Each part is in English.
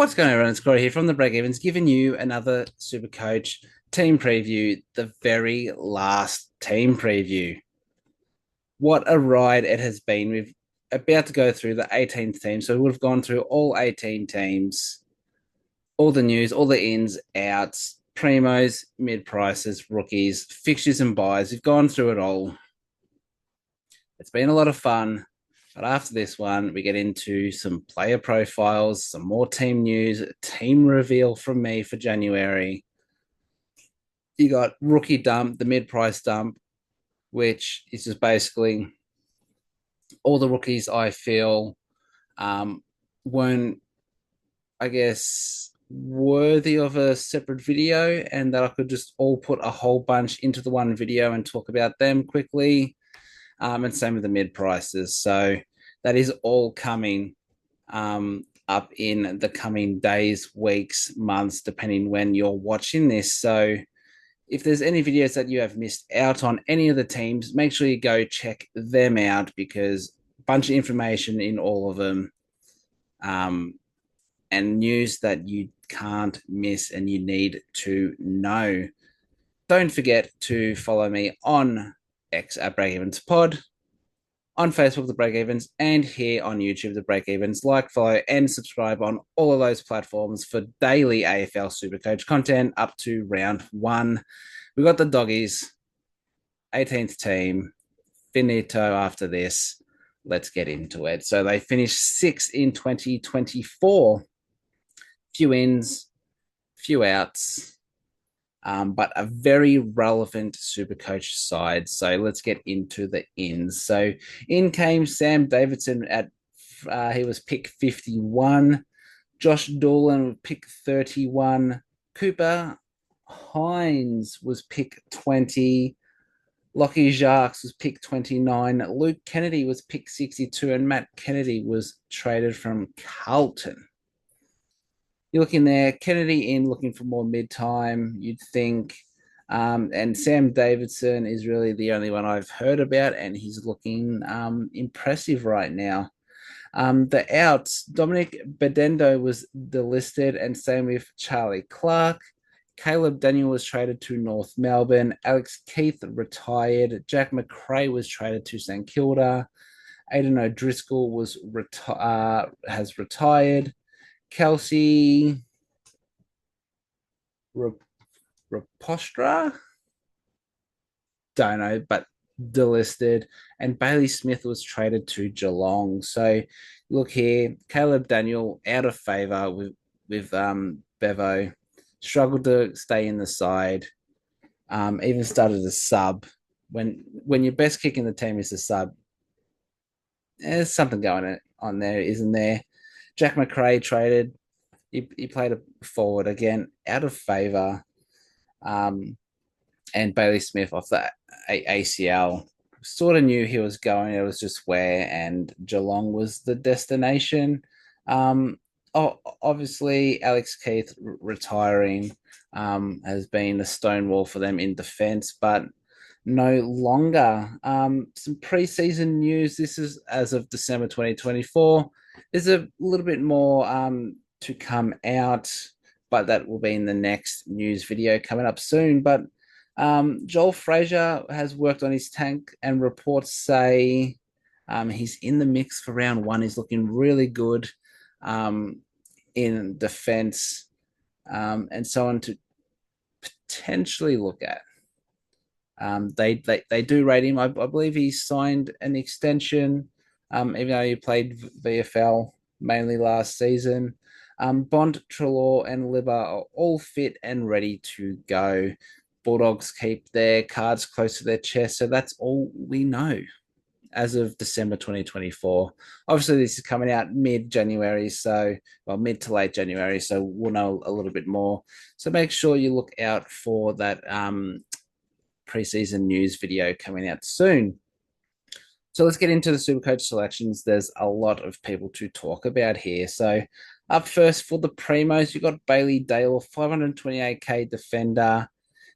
What's going on, everyone? It's Corey here from the Breakevens, giving you another Super Coach team preview, the very last team preview. What a ride it has been. We've about to go through the 18th team, so we've gone through all 18 teams, all the news, all the ins, outs, primos, mid prices, rookies, fixtures, and buys. We've gone through it all. It's been a lot of fun. But after this one, we get into some player profiles, some more team news, a team reveal from me for January. You got rookie dump, the mid price dump, which is just basically all the rookies I feel weren't, I guess, worthy of a separate video, and that I could just all put a whole bunch into the one video and talk about them quickly. And same with the mid prices. So that is all coming up in the coming days, weeks, months, depending when you're watching this. So if there's any videos that you have missed out on any of the teams, make sure you go check them out because a bunch of information in all of them and news that you can't miss and you need to know. Don't forget to follow me on X at Breakevens Pod, on Facebook, The Breakevens, and here on YouTube, The Breakevens. Like, follow, and subscribe on all of those platforms for daily AFL Supercoach content up to round one. We got the doggies, 18th team, finito after this. Let's get into it. So they finished sixth in 2024. Few ins, few outs, but a very relevant Supercoach side. So let's get into the ins. So in came Sam Davidson at he was pick 51. Josh Doolan pick 31. Cooper Hines was pick 20. Lockie Jacques was pick 29. Luke Kennedy was pick 62. And Matt Kennedy was traded from Carlton. You're looking there, Kennedy in looking for more mid-time, you'd think. And Sam Davidson is really the only one I've heard about, and he's looking impressive right now. The outs, Dominic Bedendo was delisted, and same with Charlie Clark. Caleb Daniel was traded to North Melbourne. Alex Keith retired. Jack McRae was traded to St Kilda. Aidan O'Driscoll has retired. Kelsey Rapostra, don't know, but delisted, and Bailey Smith was traded to Geelong. So look here, Caleb Daniel out of favour with Bevo, struggled to stay in the side, even started a sub. When your best kick in the team is a sub, there's something going on there, isn't there? Jack McRae traded. He played a forward again, out of favour. And Bailey Smith off the ACL. Sort of knew he was going. It was just where, and Geelong was the destination. Obviously, Alex Keith retiring has been a stonewall for them in defence, but no longer. Some preseason news. This is as of December 2024. There's a little bit more to come out, but that will be in the next news video coming up soon. But Joel Frazier has worked on his tank, and reports say he's in the mix for round one. He's looking really good in defense and so on to potentially look at. They do rate him. I believe he signed an extension, even though he played VFL mainly last season. Bond, Trelaw, and Libba are all fit and ready to go. Bulldogs keep their cards close to their chest, so that's all we know as of December 2024. Obviously, this is coming out mid-January, mid to late January, so we'll know a little bit more. So make sure you look out for that preseason news video coming out soon. So let's get into the Supercoach selections. There's a lot of people to talk about here. So up first for the primos, you got Bailey Dale, 528k defender.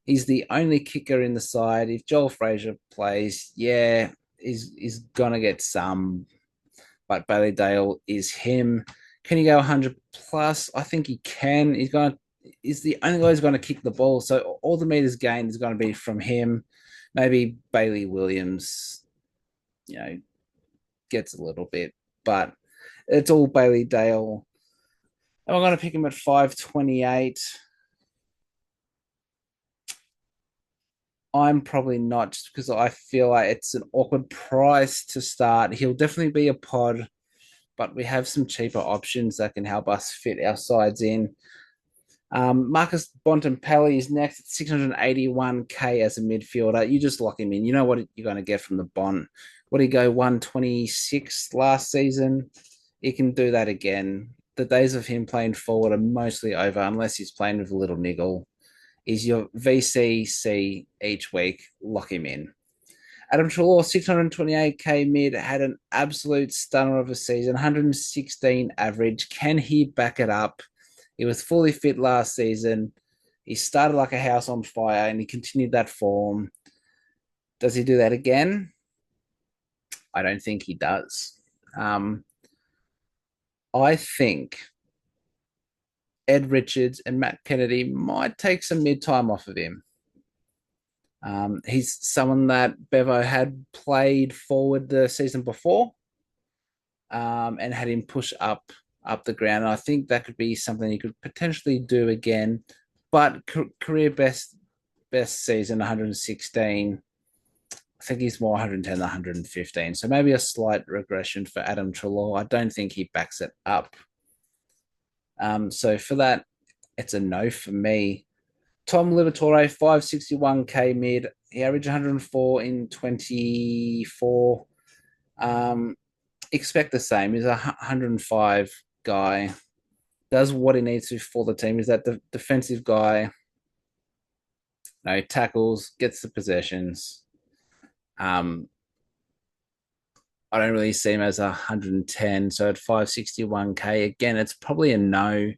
He's the only kicker in the side. If Joel Frazier plays, he's going to get some. But Bailey Dale is him. Can he go 100 plus? I think he can. He's the only guy who's going to kick the ball. So all the meters gained is going to be from him. Maybe Bailey Williams, you know, gets a little bit, but it's all Bailey Dale. Am I going to pick him at 528? I'm probably not, just because I feel like it's an awkward price to start. He'll definitely be a pod, but we have some cheaper options that can help us fit our sides in. Marcus Bontempelli is next at 681k as a midfielder. You just lock him in. You know what you're going to get from the Bont. What did he go 126 last season? He can do that again. The days of him playing forward are mostly over, unless he's playing with a little niggle. He's your VCC each week. Lock him in. Adam Treloar, 628k mid, had an absolute stunner of a season, 116 average. Can he back it up? He was fully fit last season. He started like a house on fire and he continued that form. Does he do that again? I don't think he does. I think Ed Richards and Matt Kennedy might take some mid time off of him. He's someone that Bevo had played forward the season before, and had him push up the ground. And I think that could be something he could potentially do again. But career best season 116. I think he's more 110 than 115. So maybe a slight regression for Adam Treloar. I don't think he backs it up. So for that, it's a no for me. Tom Liberatore, 561k mid. He averaged 104 in 24. Expect the same. He's a 105 guy. Does what he needs to for the team. Is that the defensive guy? No, tackles, gets the possessions. I don't really see him as 110. So at 561k, again, it's probably a no.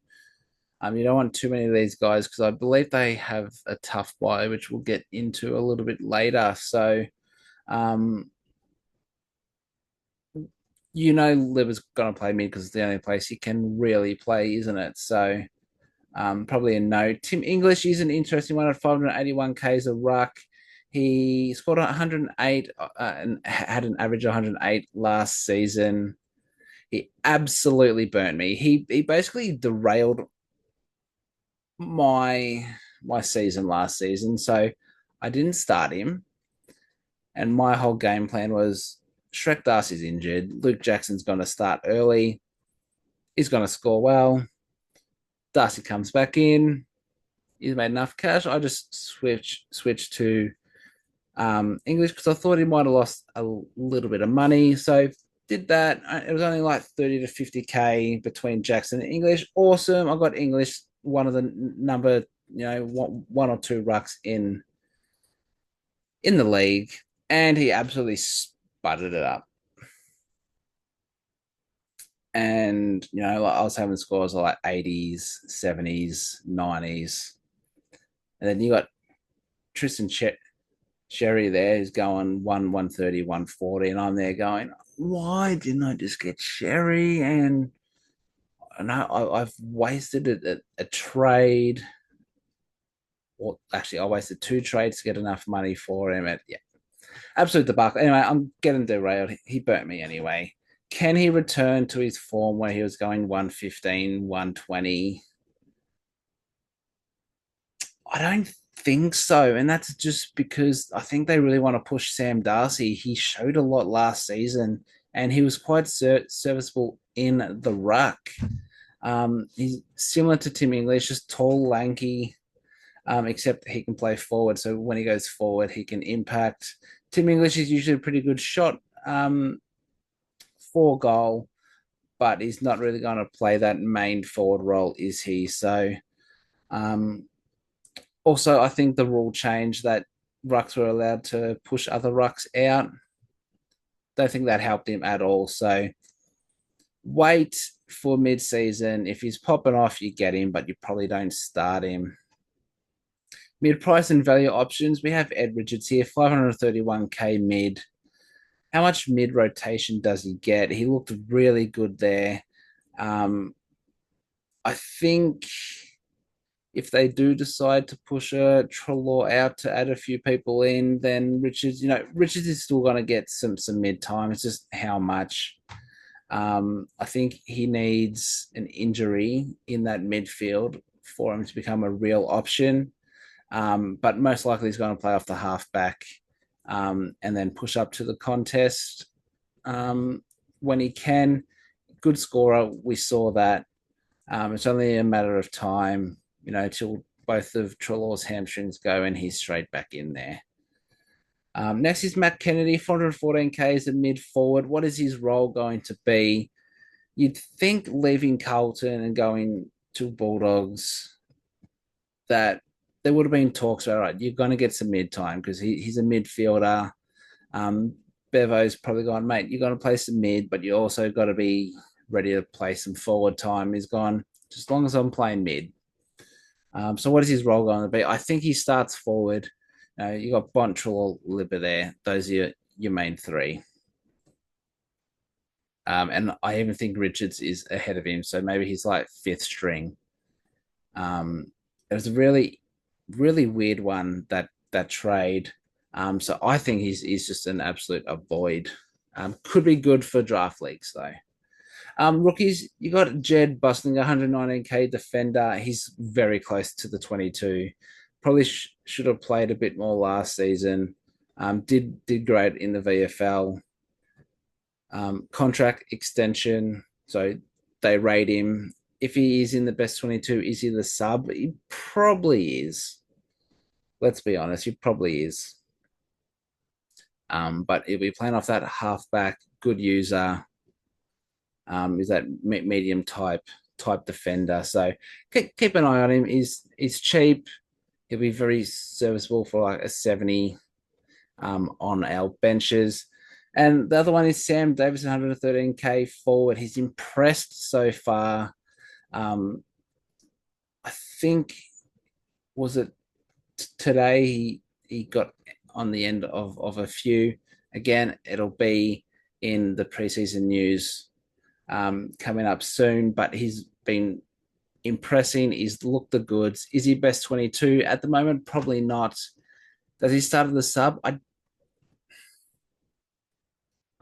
You don't want too many of these guys because I believe they have a tough buy, which we'll get into a little bit later. So, Liver's going to play mid because it's the only place he can really play, isn't it? So, probably a no. Tim English is an interesting one at 581k as a ruck. He scored 108 and had an average of 108 last season. He absolutely burnt me. He basically derailed my season last season. So I didn't start him. And my whole game plan was Shrek Darcy's injured. Luke Jackson's going to start early. He's going to score well. Darcy comes back in. He's made enough cash. I just switch to English because I thought he might have lost a little bit of money. So did that. It was only like 30 to 50k between Jackson and English. Awesome. I got English, one of the number, one or two rucks in the league, and he absolutely sputtered it up. And I was having scores of like 80s, 70s, 90s, and then you got Tristan Sherry there who's going 130, 140, and I'm there going, why didn't I just get Sherry? And I've wasted a trade. Well, actually, I wasted two trades to get enough money for him. Absolute debacle. Anyway, I'm getting derailed. He burnt me anyway. Can he return to his form where he was going 115, 120? I don't think so. And that's just because I think they really want to push Sam Darcy. He showed a lot last season and he was quite serviceable in the ruck. He's similar to Tim English, just tall, lanky, except he can play forward. So when he goes forward, he can impact. Tim English is usually a pretty good shot for goal, but he's not really going to play that main forward role, is he? So also, I think the rule change that rucks were allowed to push other rucks out. Don't think that helped him at all. So wait for mid-season. If he's popping off, you get him, but you probably don't start him. Mid-price and value options, we have Ed Richards here, 531k mid. How much mid rotation does he get? He looked really good there. I think if they do decide to push a Trelaw out to add a few people in, then Richards, Richards is still going to get some mid time. It's just how much. I think he needs an injury in that midfield for him to become a real option. But most likely he's going to play off the halfback and then push up to the contest when he can. Good scorer. We saw that. It's only a matter of time, till both of Trelaw's hamstrings go and he's straight back in there. Next is Matt Kennedy, 414k as a mid forward. What is his role going to be? You'd think leaving Carlton and going to Bulldogs that there would have been talks about, right, you're going to get some mid time because he's a midfielder. Bevo's probably gone, mate, you're going to play some mid, but you also got to be ready to play some forward time. He's gone, just as long as I'm playing mid. So what is his role going to be? I think he starts forward. You got Bontrell or Libber there. Those are your main three. And I even think Richards is ahead of him. So maybe he's like fifth string. It was a really, really weird one, that trade. So I think he's just an absolute avoid. Could be good for draft leagues though. Rookies, you got Jed Bustling, 119k defender. He's very close to the 22. Probably should have played a bit more last season. Did great in the VFL. Contract extension, so they rate him. If he is in the best 22, is he the sub? He probably is. Let's be honest, he probably is. But he'll be playing off that halfback, good user. Is that medium type defender? So keep an eye on him. He's cheap. He'll be very serviceable for like a 70 on our benches. And the other one is Sam Davis, 113k forward. He's impressed so far. I think, was it today he got on the end of a few. Again, it'll be in the preseason news coming up soon, but he's been impressing. He's looked the goods. Is he best 22 at the moment? Probably not. Does he start at the sub? I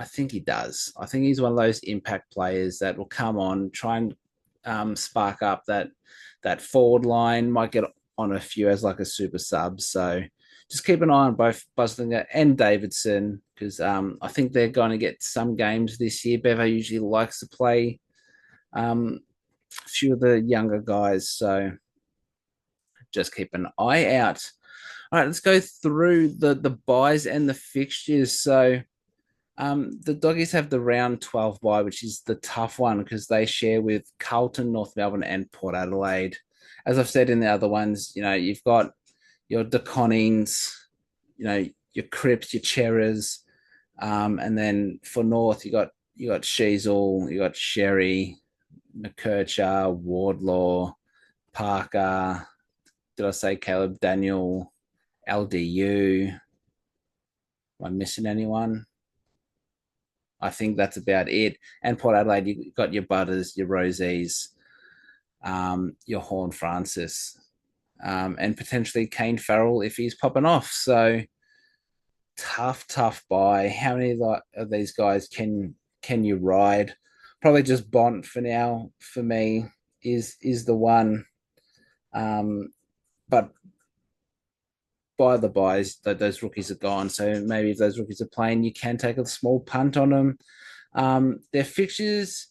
think he does. I think he's one of those impact players that will come on, try and spark up that forward line. Might get on a few as like a super sub. So just keep an eye on both Buslinger and Davidson because I think they're going to get some games this year. Bevo usually likes to play a few of the younger guys. So just keep an eye out. All right, let's go through the buys and the fixtures. So the Doggies have the round 12 bye, which is the tough one because they share with Carlton, North Melbourne, and Port Adelaide. As I've said in the other ones, you've got your DeConnings, your Cripps, your Cheras, and then for North you got Sheasel, you got Sherry, McKercher, Wardlaw, Parker. Did I say Caleb Daniel, LDU? Am I missing anyone? I think that's about it. And Port Adelaide, you got your Butters, your Rosies, your Horn Francis, and potentially Kane Farrell if he's popping off. So tough buy. How many of these guys can you ride? Probably just Bont for now. For me, is the one. But by the buys, those rookies are gone. So maybe if those rookies are playing, you can take a small punt on them. Their fixtures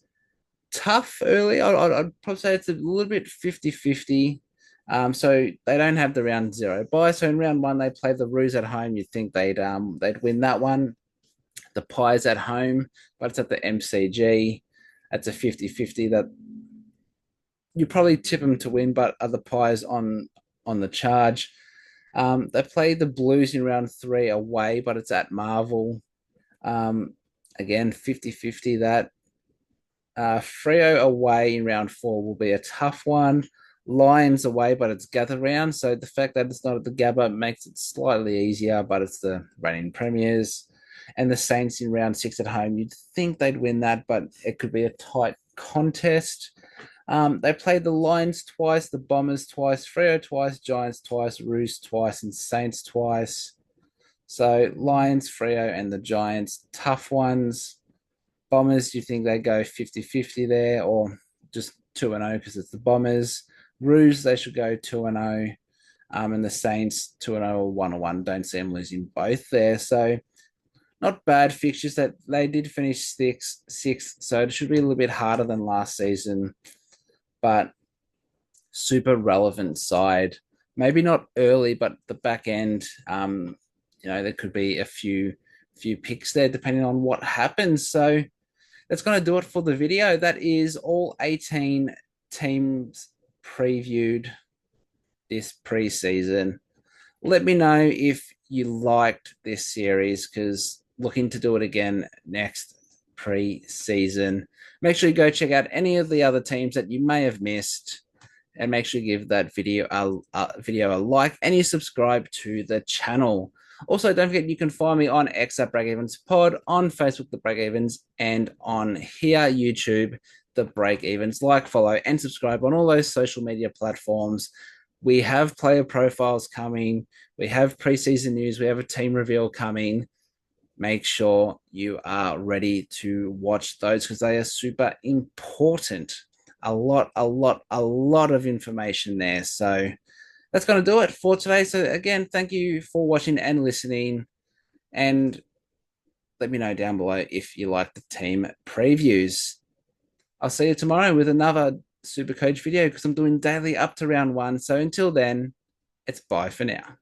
tough early. I'd probably say it's a little bit 50-50. So they don't have the round 0 bye. So in round 1, they play the Roos at home. You'd think they'd win that one. The Pies at home, but it's at the MCG. That's a 50-50 that you probably tip them to win, but are the Pies on the charge? They play the Blues in round 3 away, but it's at Marvel. Again, 50-50 that. Freo away in round 4 will be a tough one. Lions away, but it's Gather round. So the fact that it's not at the Gabba makes it slightly easier, but it's the reigning premiers. And the Saints in round 6 at home, you'd think they'd win that, but it could be a tight contest. They played the Lions twice, the Bombers twice, Freo twice, Giants twice, Roos twice, and Saints twice. So Lions, Freo, and the Giants, tough ones. Bombers, do you think they go 50-50 there, or just 2-0 because it's the Bombers? Roos, they should go 2-0. And the Saints 2-0 or 1-1. Don't see them losing both there. So not bad fixtures. That they did finish sixth, so it should be a little bit harder than last season, but super relevant side. Maybe not early, but the back end. There could be a few picks there depending on what happens. So that's going to do it for the video. That is all 18 teams previewed this preseason. Let me know if you liked this series, because looking to do it again next pre-season. Make sure you go check out any of the other teams that you may have missed, and make sure you give that video a like, and you subscribe to the channel. Also, don't forget you can find me on X at Breakevens Pod, on Facebook, The Breakevens, and on here, YouTube, The Breakevens. Like, follow, and subscribe on all those social media platforms. We have player profiles coming. We have preseason news. We have a team reveal coming. Make sure you are ready to watch those, because they are super important. A lot of information there. So that's going to do it for today. So again, thank you for watching and listening. And let me know down below if you like the team previews. I'll see you tomorrow with another Super Coach video, because I'm doing daily up to round 1. So until then, it's bye for now.